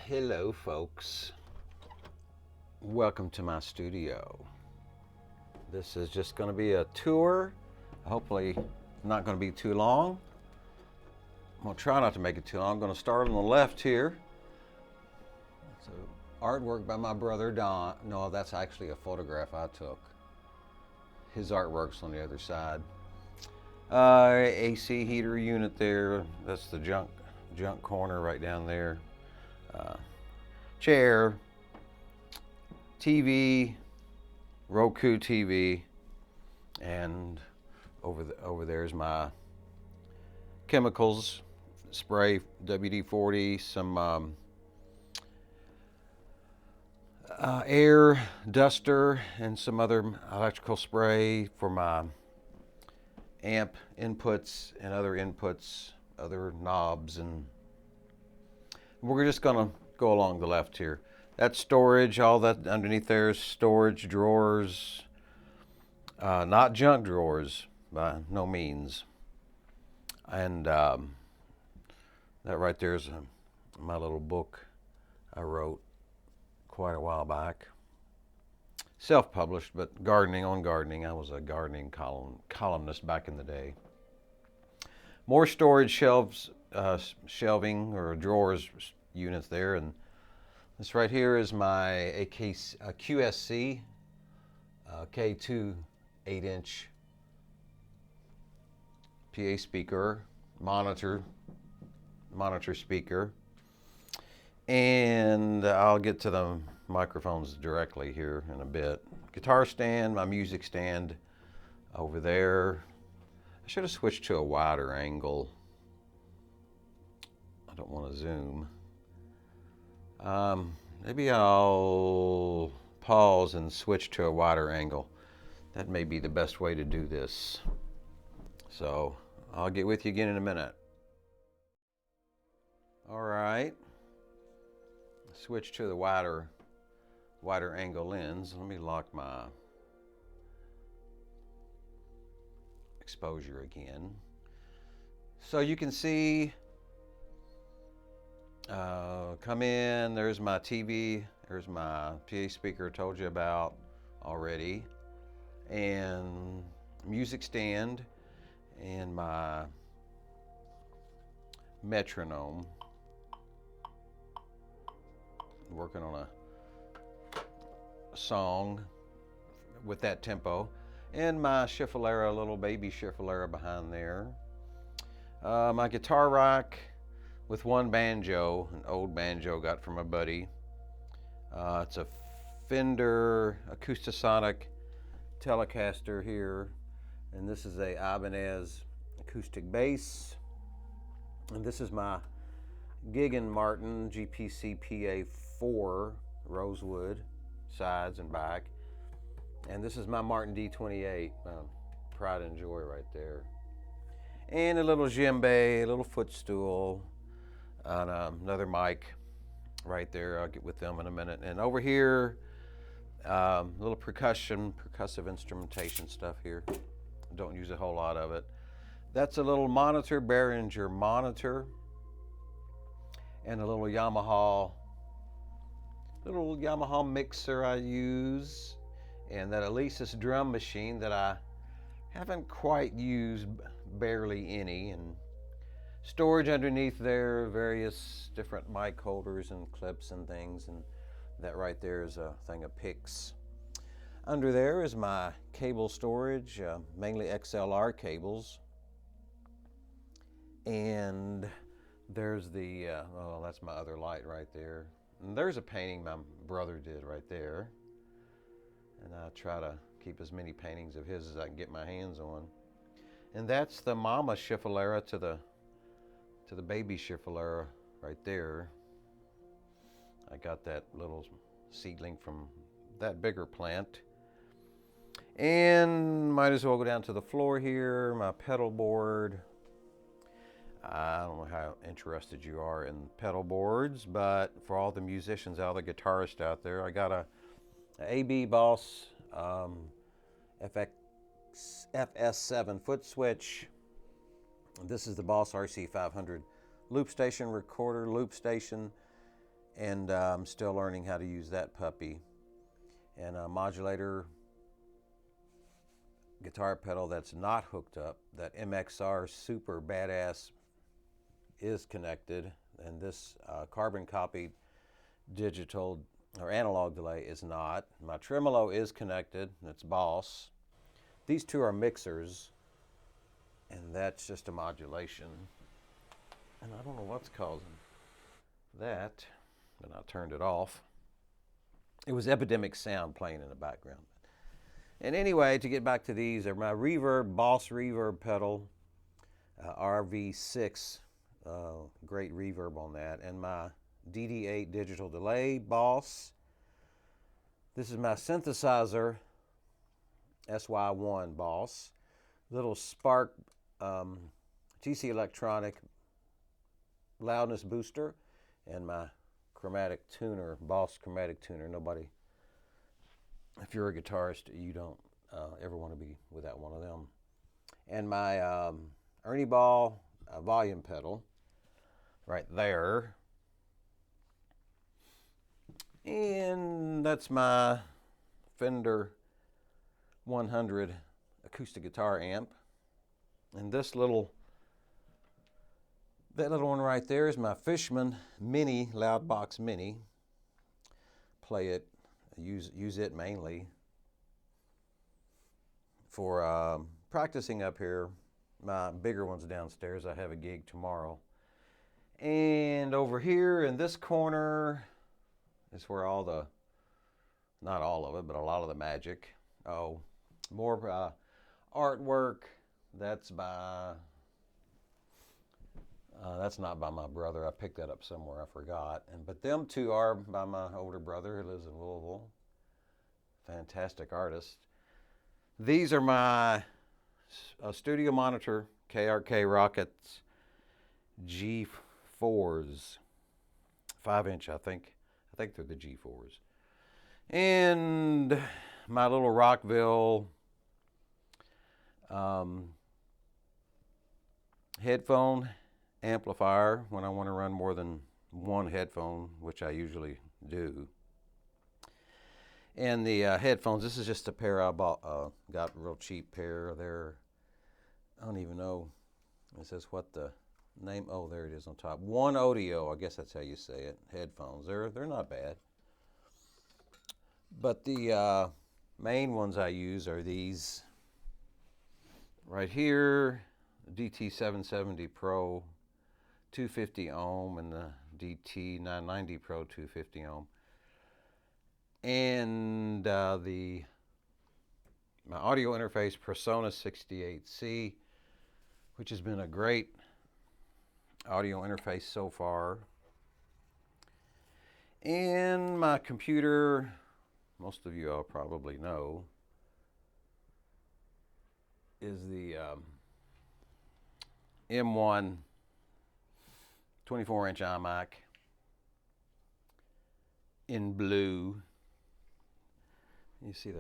Hello, folks. Welcome to my studio. This is just going to be a tour. Hopefully, not going to be too long. I'm going to try not to make it too long. I'm going to start on the left here. So, artwork by my brother Don. No, that's actually a photograph I took. His artwork's on the other side. AC heater unit there. That's the junk corner right down there. Chair, TV, Roku TV, and over there's my chemicals spray, WD-40, some air duster, and some other electrical spray for my amp inputs and other inputs, other knobs, and we're just gonna go along the left here. That's storage. All that underneath there is storage drawers, not junk drawers by no means. And that right there is my little book I wrote quite a while back. Self-published, but gardening. I was a gardening columnist back in the day. More storage shelves, shelving or drawers units there, and this right here is my QSC K2 8-inch PA speaker, monitor speaker, and I'll get to the microphones directly here in a bit. Guitar stand, my music stand over there. I should have switched to a wider angle. I don't want to zoom. Maybe I'll pause and switch to a wider angle. That may be the best way to do this. So I'll get with you again in a minute. All right. Switch to the wider angle lens. Let me lock my exposure again. So you can see, come in, there's my TV, there's my PA speaker I told you about already, and music stand, and my metronome. Working on a song with that tempo, and my Schiffelera, little baby Schiffelera behind there. My guitar rack with one banjo, an old banjo got from a buddy. It's a Fender Acoustasonic Telecaster here, and this is a Ibanez acoustic bass, and this is my Giggen Martin GPC PA4 rosewood sides and back, and this is my Martin D28 pride and joy right there, and a little djembe, a little footstool, and another mic right there. I'll get with them in a minute. And over here, little percussive instrumentation stuff here. Don't use a whole lot of it. That's a little monitor, Behringer monitor, and a little Yamaha mixer I use, and that Alesis drum machine that I haven't quite used, barely any, and storage underneath there, various different mic holders and clips and things, and that right there is a thing of picks. Under there is my cable storage, mainly XLR cables, and there's the, oh, that's my other light right there. And there's a painting my brother did right there, and I try to keep as many paintings of his as I can get my hands on. And that's the mama Schiffelera to the baby Schiffelera right there. I got that little seedling from that bigger plant. And might as well go down to the floor here, my pedal board. I don't know how interested you are in pedal boards, but for all the musicians out, the guitarists out there, I got a AB Boss FS7 foot switch. This is the Boss RC500 loop station recorder, loop station, and I'm still learning how to use that puppy. And a modulator guitar pedal that's not hooked up, that MXR super badass, is connected, and this carbon copied digital or analog delay is not. My tremolo is connected, it's Boss. These two are mixers, and that's just a modulation. And I don't know what's causing that, and I turned it off. It was Epidemic Sound playing in the background. And anyway, to get back to these, are my reverb, Boss reverb pedal, RV6, great reverb on that, and my DD8 digital delay, Boss. This is my synthesizer, SY1 Boss, little Spark TC Electronic loudness booster, and my chromatic tuner, Boss chromatic tuner. Nobody, if you're a guitarist, you don't ever want to be without one of them. And my Ernie Ball volume pedal right there. And that's my Fender 100 acoustic guitar amp. And that little one right there is my Fishman Mini, Loudbox Mini. Play it, use it mainly for practicing up here. My bigger one's downstairs. I have a gig tomorrow. And over here in this corner is where all the, not all of it, but a lot of the magic. Oh, more artwork. That's by, that's not by my brother. I picked that up somewhere, I forgot. But them two are by my older brother who lives in Louisville. Fantastic artist. These are my studio monitor KRK Rockets G4s, 5-inch, I think they're the G4s. And my little Rockville headphone amplifier when I want to run more than one headphone, which I usually do. And the headphones, this is just a pair I bought, got a real cheap pair. They're, I don't even know, it says what the name, oh, there it is on top. One Audio, I guess that's how you say it, headphones. They're not bad. But the main ones I use are these right here, DT770 Pro 250 ohm and the DT990 Pro 250 ohm. And my audio interface Persona 68C, which has been a great audio interface so far. And my computer, most of you all probably know, is the M1 24-inch iMac in blue. You see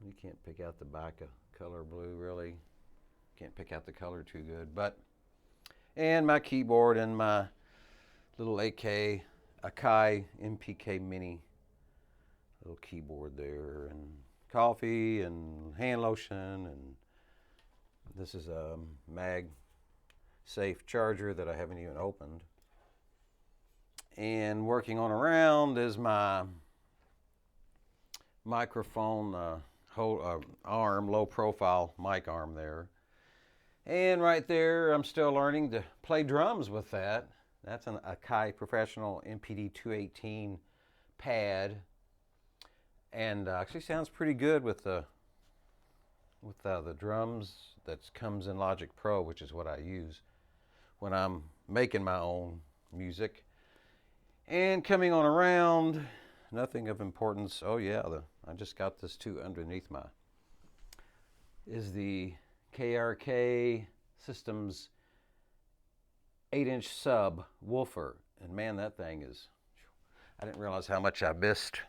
you can't pick out the back of color blue, really. Can't pick out the color too good, and my keyboard and my little Akai MPK Mini little keyboard there, and coffee and hand lotion, and this is a MagSafe charger that I haven't even opened. And working on around is my microphone arm, low profile mic arm there. And right there, I'm still learning to play drums with that. That's an Akai Professional MPD 218 pad, and actually sounds pretty good with the drums that comes in Logic Pro, which is what I use when I'm making my own music. And coming on around, nothing of importance. Oh yeah, I just got this too underneath is the KRK Systems 8-inch sub woofer. And man, that thing is, I didn't realize how much I missed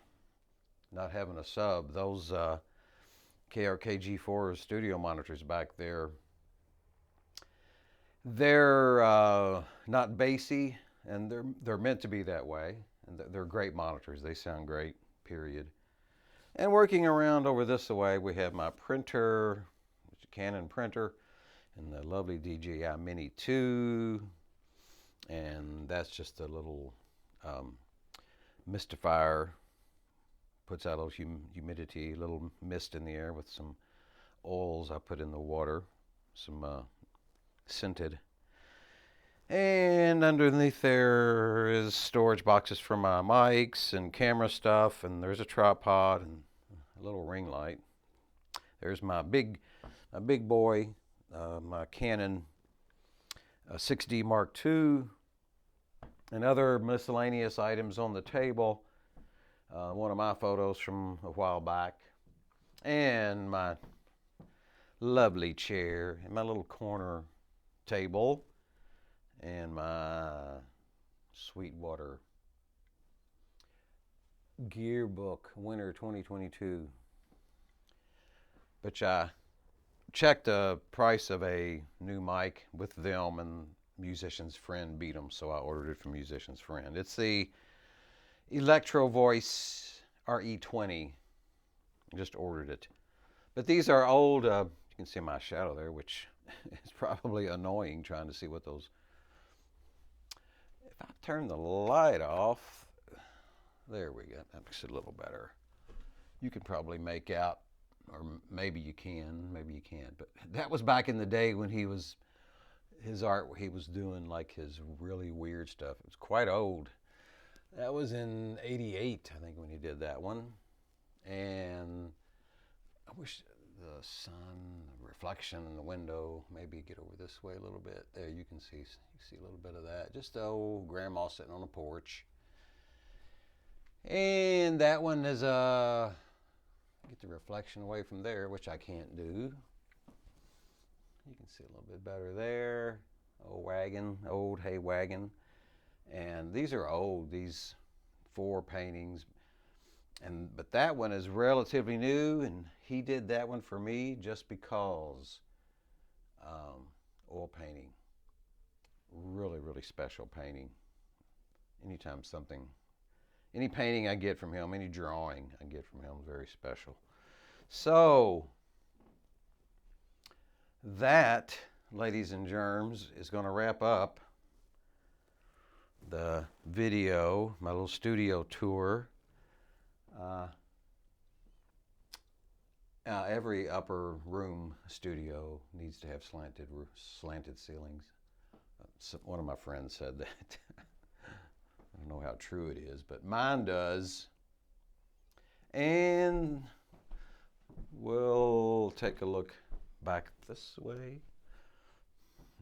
not having a sub. Those KRK G4 studio monitors back there, they're not bassy and they're meant to be that way. And they're great monitors. They sound great, period. And working around over this way, we have my printer, which is a Canon printer, and the lovely DJI Mini 2. And that's just a little mistifier. Puts out a little humidity, a little mist in the air with some oils I put in the water, some scented. And underneath there is storage boxes for my mics and camera stuff, and there's a tripod and a little ring light. There's my big boy, my Canon 6D Mark II, and other miscellaneous items on the table. One of my photos from a while back, and my lovely chair, and my little corner table, and my Sweetwater gear book, winter 2022. But I checked the price of a new mic with them, and Musician's Friend beat them, so I ordered it from Musician's Friend. It's the Electro Voice RE20. I just ordered it. But these are old, you can see my shadow there, which is probably annoying trying to see what those... If I turn the light off, there we go, that makes it a little better. You can probably make out, or maybe you can, maybe you can't, but that was back in the day when his art, he was doing like his really weird stuff. It was quite old. That was in '88, I think, when he did that one. And I wish the sun, the reflection in the window, maybe get over this way a little bit. There, you can see a little bit of that. Just old grandma sitting on the porch. And that one is get the reflection away from there, which I can't do. You can see a little bit better there. Old hay wagon. And these are old, these 4 paintings. But that one is relatively new, and he did that one for me just because. Oil painting. Really, really special painting. Any painting I get from him, any drawing I get from him, very special. So, that, ladies and germs, is going to wrap up the video, my little studio tour. Every upper room studio needs to have slanted ceilings. One of my friends said that. I don't know how true it is, but mine does. And we'll take a look back this way.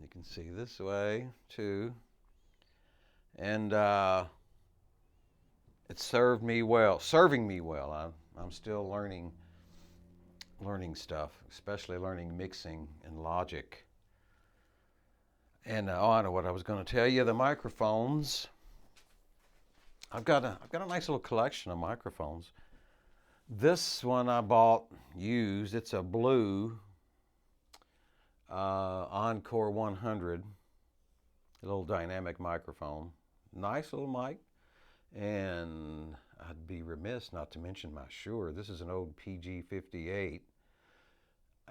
You can see this way too. And it's serving me well. I'm still learning stuff, especially learning mixing and Logic. And I know what I was going to tell you. The microphones. I've got a nice little collection of microphones. This one I bought used. It's a blue Encore 100, a little dynamic microphone. Nice little mic. And I'd be remiss not to mention my Shure. This is an old PG58,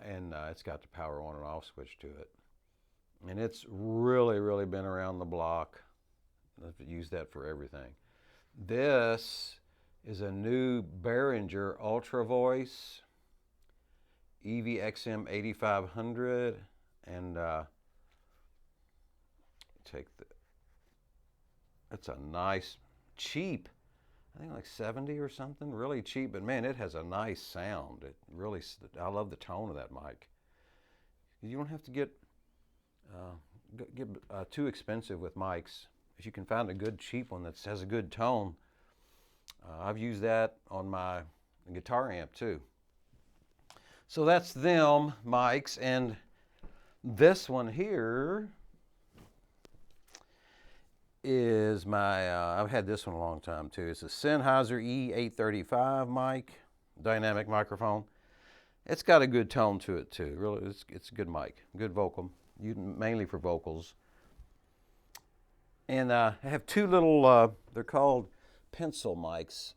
and it's got the power on and off switch to it. And it's really, really been around the block. I've used that for everything. This is a new Behringer Ultra Voice EVXM 8500, and it's a nice, cheap, I think like 70 or something, really cheap, but man, it has a nice sound. I love the tone of that mic. You don't have to get too expensive with mics. If you can find a good cheap one that has a good tone. I've used that on my guitar amp too. So that's them mics, and this one here is my, I've had this one a long time too. It's a Sennheiser E835 mic, dynamic microphone. It's got a good tone to it too. Really, it's a good mic, good vocal, mainly for vocals. And I have two little, they're called pencil mics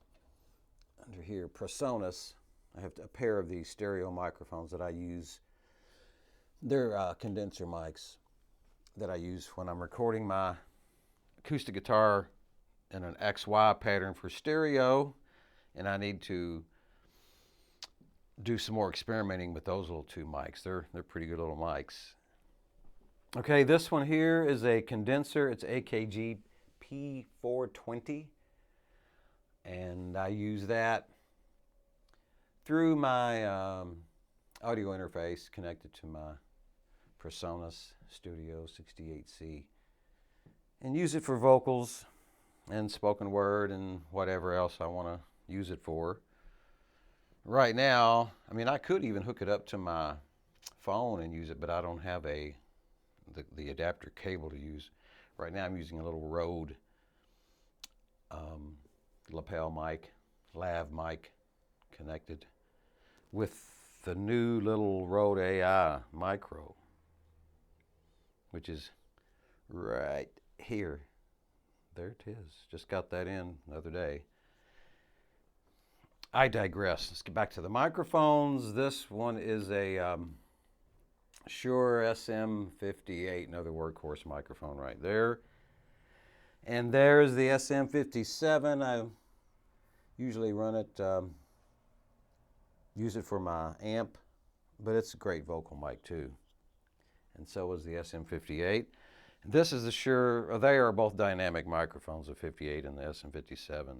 under here, Presonus. I have a pair of these stereo microphones that I use. They're condenser mics that I use when I'm recording my acoustic guitar in an XY pattern for stereo, and I need to do some more experimenting with those little two mics. They're pretty good little mics. Okay, this one here is a condenser. It's AKG P420, and I use that through my audio interface connected to my Presonus Studio 68C, and use it for vocals and spoken word and whatever else I want to use it for. Right now, I mean, I could even hook it up to my phone and use it, but I don't have the adapter cable to use. Right now I'm using a little Rode lapel mic, lav mic, connected with the new little Rode AI Micro, which is right here. There it is. Just got that in the other day. I digress. Let's get back to the microphones. This one is a Shure SM58, another workhorse microphone right there. And there's the SM57. I usually run it, use it for my amp, but it's a great vocal mic too. And so is the SM58. This is the Shure, they are both dynamic microphones, the 58 and the SM57.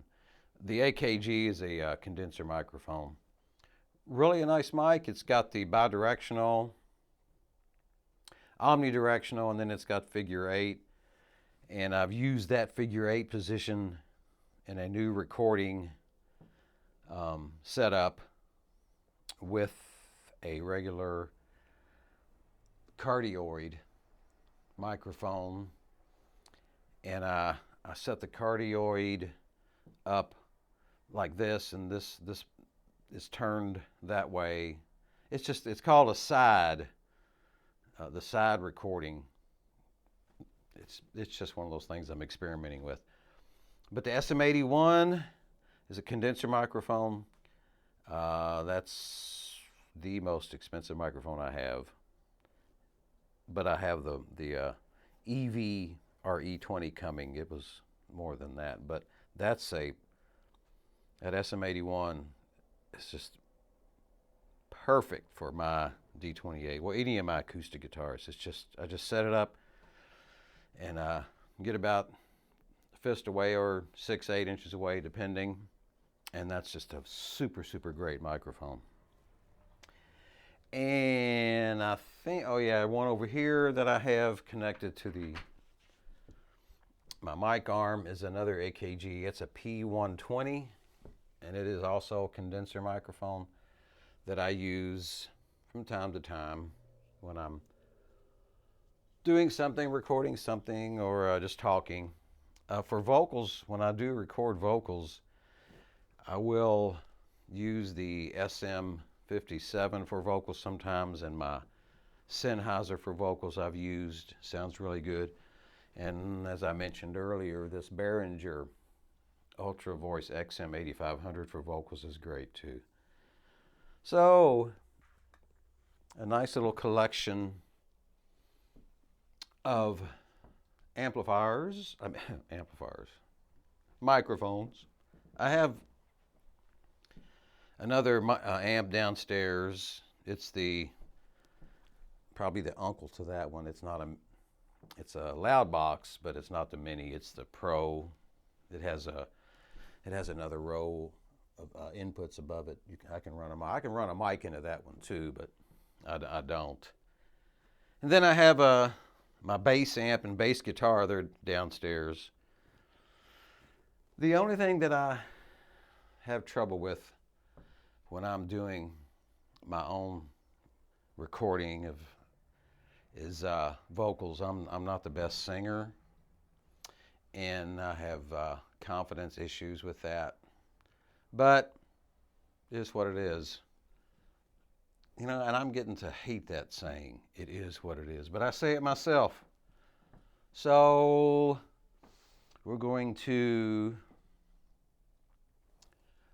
The AKG is a condenser microphone. Really a nice mic. It's got the bidirectional, omnidirectional, and then it's got figure 8. And I've used that figure 8 position in a new recording setup with a regular cardioid microphone. And I set the cardioid up like this, and this is turned that way. It's called a side, the side recording. It's just one of those things I'm experimenting with. But the SM81 is a condenser microphone. That's the most expensive microphone I have. But I have the EV or E20 coming. It was more than that, but that SM81 is just perfect for my D28. Well, any of my acoustic guitars. I just set it up and get about a fist away or 6-8 inches away, depending. And that's just a super, super great microphone. And I think, oh yeah, one over here that I have connected to my mic arm is another AKG. It's a P120, and it is also a condenser microphone that I use from time to time when I'm doing something, recording something, or just talking. For vocals, when I do record vocals, I will use the SM57 for vocals sometimes, and my Sennheiser for vocals I've used. Sounds really good. And as I mentioned earlier, this Behringer Ultra Voice XM8500 for vocals is great too. So, a nice little collection of microphones. I have another amp downstairs. It's probably the uncle to that one. It's a loud box, but it's not the mini. It's the Pro. It has another row of inputs above it. I can run a mic into that one too, but I don't. And then I have my bass amp and bass guitar. They're downstairs. The only thing that I have trouble with when I'm doing my own recording is vocals. I'm not the best singer, and I have confidence issues with that. But it is what it is. You know, and I'm getting to hate that saying, it is what it is. But I say it myself. So we're going to,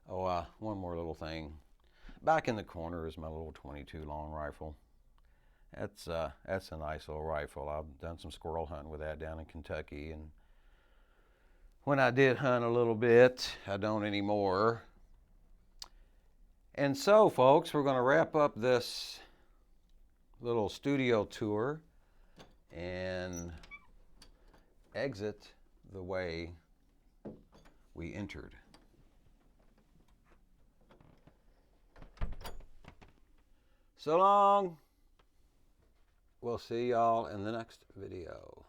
one more little thing. Back in the corner is my little 22 long rifle. That's a nice little rifle. I've done some squirrel hunting with that down in Kentucky, and when I did hunt a little bit, I don't anymore. And so, folks, we're going to wrap up this little studio tour and exit the way we entered. So long. We'll see y'all in the next video.